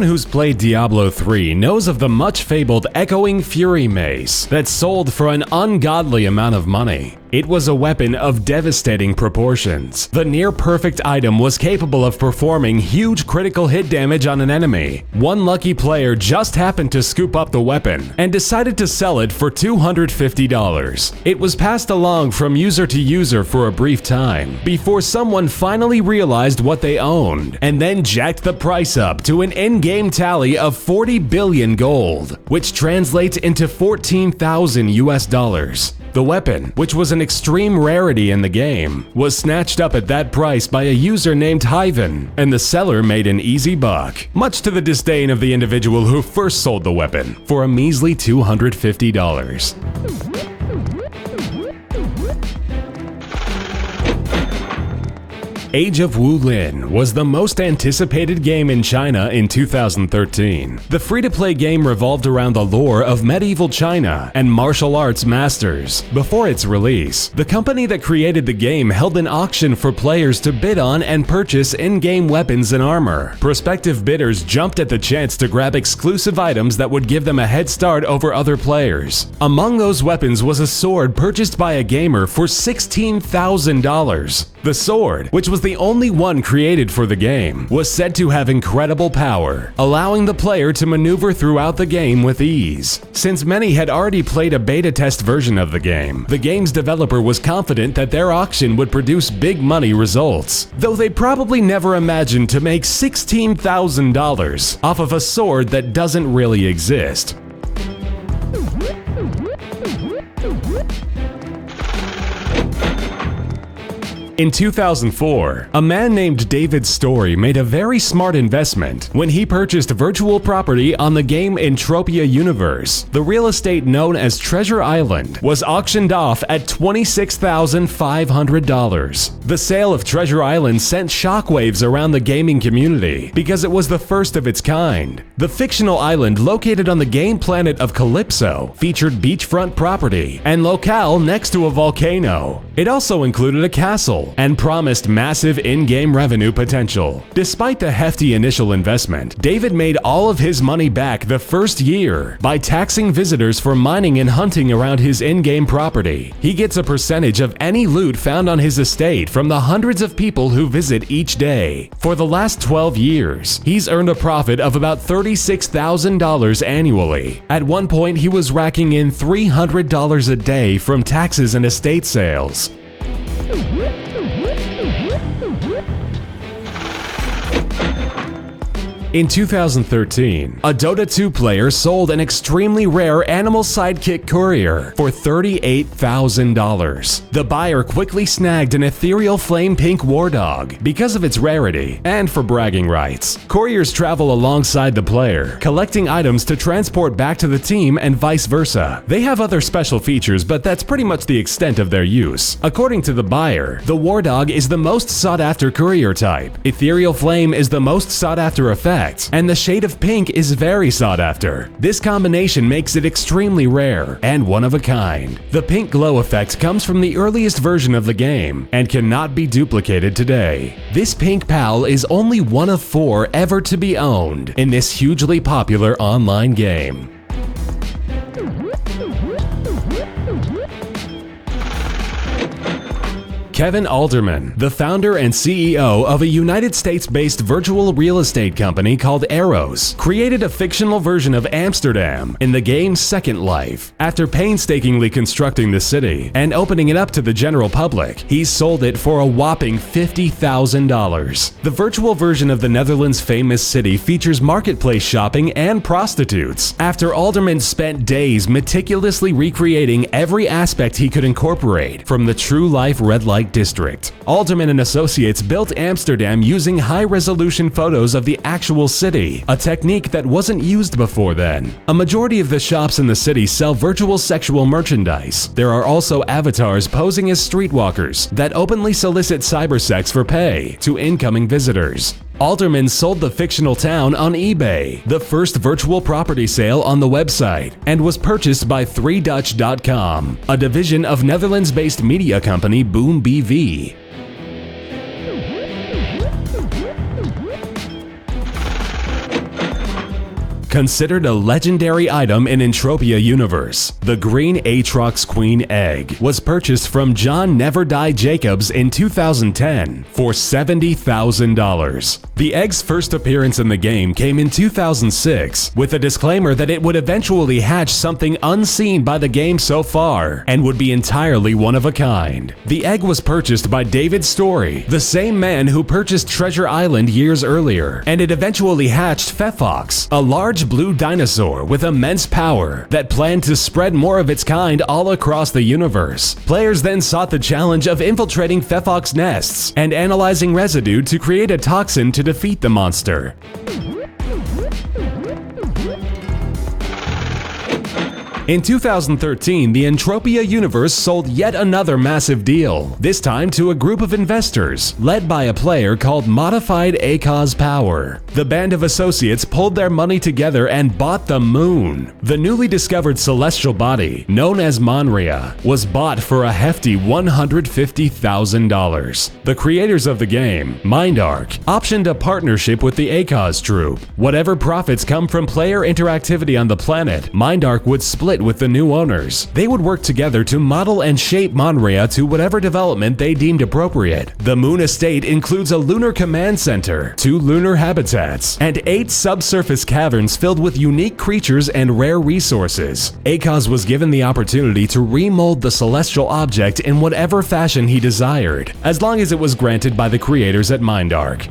Anyone who's played Diablo 3 knows of the much-fabled Echoing Fury mace that sold for an ungodly amount of money. It was a weapon of devastating proportions. The near-perfect item was capable of performing huge critical hit damage on an enemy. One lucky player just happened to scoop up the weapon and decided to sell it for $250. It was passed along from user to user for a brief time before someone finally realized what they owned and then jacked the price up to an in-game tally of 40 billion gold, which translates into 14,000 US dollars. The weapon, which was an extreme rarity in the game, was snatched up at that price by a user named Hyven, and the seller made an easy buck, much to the disdain of the individual who first sold the weapon, for a measly $250. Age of WULIN was the most anticipated game in China in 2013. The free-to-play game revolved around the lore of medieval China and martial arts masters. Before its release, the company that created the game held an auction for players to bid on and purchase in-game weapons and armor. Prospective bidders jumped at the chance to grab exclusive items that would give them a head start over other players. Among those weapons was a sword purchased by a gamer for $16,000. The sword, which was the only one created for the game, was said to have incredible power, allowing the player to maneuver throughout the game with ease. Since many had already played a beta test version of the game's developer was confident that their auction would produce big money results, though they probably never imagined to make $16,000 off of a sword that doesn't really exist. In 2004, a man named David Story made a very smart investment when he purchased virtual property on the game Entropia universe. The real estate known as Treasure Island was auctioned off at $26,500. The sale of Treasure Island sent shockwaves around the gaming community because it was the first of its kind. The fictional island located on the game planet of CALYPSO featured beachfront property and locale next to a volcano. It also included a castle and promised massive in-game revenue potential. Despite the hefty initial investment, David made all of his money back the first year by taxing visitors for mining and hunting around his in-game property. He gets a percentage of any loot found on his estate from the hundreds of people who visit each day. For the last 12 years, he's earned a profit of about $36,000 annually. At one point, he was racking in $300 a day from taxes and estate sales. In 2013, a Dota 2 player sold an extremely rare animal sidekick courier for $38,000. The buyer quickly snagged an ethereal flame pink war dog because of its rarity and for bragging rights. Couriers travel alongside the player, collecting items to transport back to the team and vice versa. They have other special features, but that's pretty much the extent of their use. According to the buyer, the war dog is the most sought-after courier type. Ethereal flame is the most sought-after effect, and the shade of pink is very sought after. This combination makes it extremely rare and one of a kind. The pink glow effect comes from the earliest version of the game and cannot be duplicated today. This pink pal is only one of 4 ever to be owned in this hugely popular online game. Kevin Alderman, the founder and CEO of a United States-based virtual real estate company called AKOZ, created a fictional version of Amsterdam in the game's Second Life. After painstakingly constructing the city and opening it up to the general public, he sold it for a whopping $50,000. The virtual version of the Netherlands' famous city features marketplace shopping and prostitutes. After Alderman spent days meticulously recreating every aspect he could incorporate from the true-life red light district, Alderman and Associates built Amsterdam using high-resolution photos of the actual city, a technique that wasn't used before then. A majority of the shops in the city sell virtual sexual merchandise. There are also avatars posing as streetwalkers that openly solicit cybersex for pay to incoming visitors. Alderman sold the fictional town on eBay, the first virtual property sale on the website, and was purchased by 3Dutch.com, a division of Netherlands-based media company Boom BV. considered a legendary item in Entropia universe. The green ATROX Queen Egg was purchased from John NEVERDIE Jacobs in 2010 for $70,000. The egg's first appearance in the game came in 2006 with a disclaimer that it would eventually hatch something unseen by the game so far and would be entirely one of a kind. The egg was purchased by David Story, the same man who purchased Treasure Island years earlier, and it eventually hatched Fefox, a large blue dinosaur with immense power that planned to spread more of its kind all across the universe. Players then sought the challenge of infiltrating Fefox nests and analyzing residue to create a toxin to defeat the monster. In 2013, the Entropia universe sold yet another massive deal, this time to a group of investors, led by a player called Modified AKOZ Power. The band of associates pulled their money together and bought the moon. The newly discovered celestial body, known as MONRIA, was bought for a hefty $150,000. The creators of the game, MindArc, optioned a partnership with the AKOZ troupe. Whatever profits come from player interactivity on the planet, MindArc would split with the new owners. They would work together to model and shape MONRIA to whatever development they deemed appropriate. The Moon Estate includes a lunar command center, 2 lunar habitats, and 8 subsurface caverns filled with unique creatures and rare resources. AKOZ was given the opportunity to remold the celestial object in whatever fashion he desired, as long as it was granted by the creators at MindArc.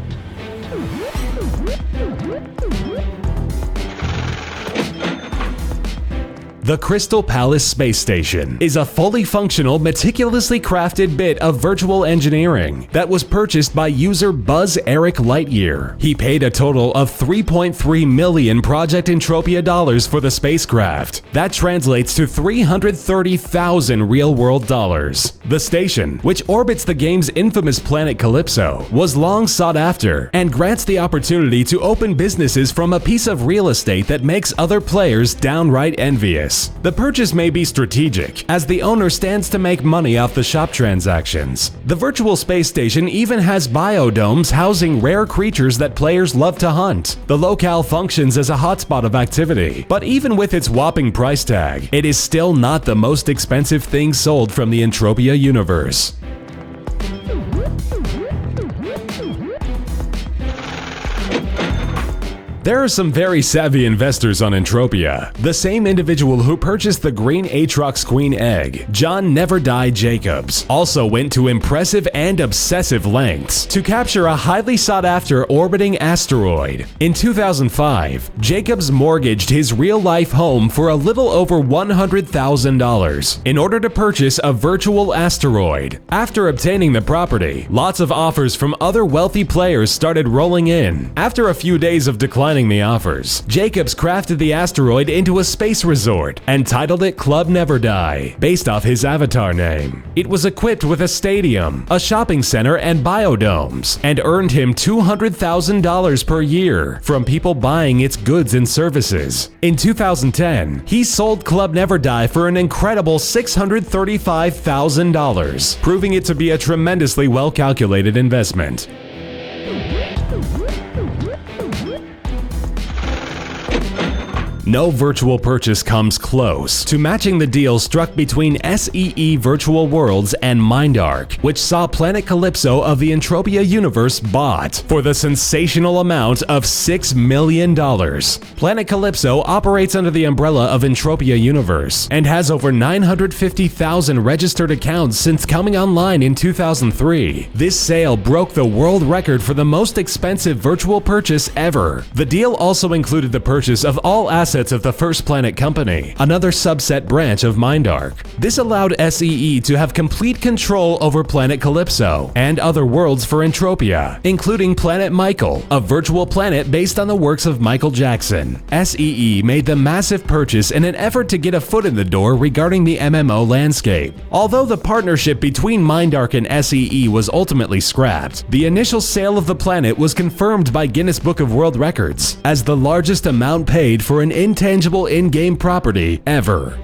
The Crystal Palace Space Station is a fully functional, meticulously crafted bit of virtual engineering that was purchased by user Buzz Eric Lightyear. He paid a total of 3.3 million Project Entropia dollars for the spacecraft. That translates to 330,000 real-world dollars. The station, which orbits the game's infamous planet Calypso, was long sought after and grants the opportunity to open businesses from a piece of real estate that makes other players downright envious. The purchase may be strategic, as the owner stands to make money off the shop transactions. The virtual space station even has biodomes housing rare creatures that players love to hunt. The locale functions as a hotspot of activity, but even with its whopping price tag, it is still not the most expensive thing sold from the Entropia universe. There are some very savvy investors on Entropia. The same individual who purchased the green ATROX Queen Egg, John NEVERDIE Jacobs, also went to impressive and obsessive lengths to capture a highly sought-after orbiting asteroid. In 2005, Jacobs mortgaged his real-life home for a little over $100,000 in order to purchase a virtual asteroid. After obtaining the property, lots of offers from other wealthy players started rolling in. After a few days of declining the offers, Jacobs crafted the asteroid into a space resort and titled it Club NEVERDIE, based off his avatar name. It was equipped with a stadium, a shopping center, and biodomes, and earned him $200,000 per year from people buying its goods and services. In 2010, he sold Club NEVERDIE for an incredible $635,000, proving it to be a tremendously well-calculated investment. No virtual purchase comes close to matching the deal struck between SEE Virtual Worlds and MindArc, which saw Planet Calypso of the Entropia universe bought for the sensational amount of $6 million. Planet Calypso operates under the umbrella of Entropia universe and has over 950,000 registered accounts since coming online in 2003. This sale broke the world record for the most expensive virtual purchase ever. The deal also included the purchase of all assets of the First Planet Company, another subset branch of MindArc. This allowed SEE to have complete control over Planet Calypso and other worlds for Entropia, including Planet Michael, a virtual planet based on the works of Michael Jackson. SEE made the massive purchase in an effort to get a foot in the door regarding the MMO landscape. Although the partnership between MindArc and SEE was ultimately scrapped, the initial sale of the planet was confirmed by Guinness Book of World Records as the largest amount paid for an intangible in-game property ever.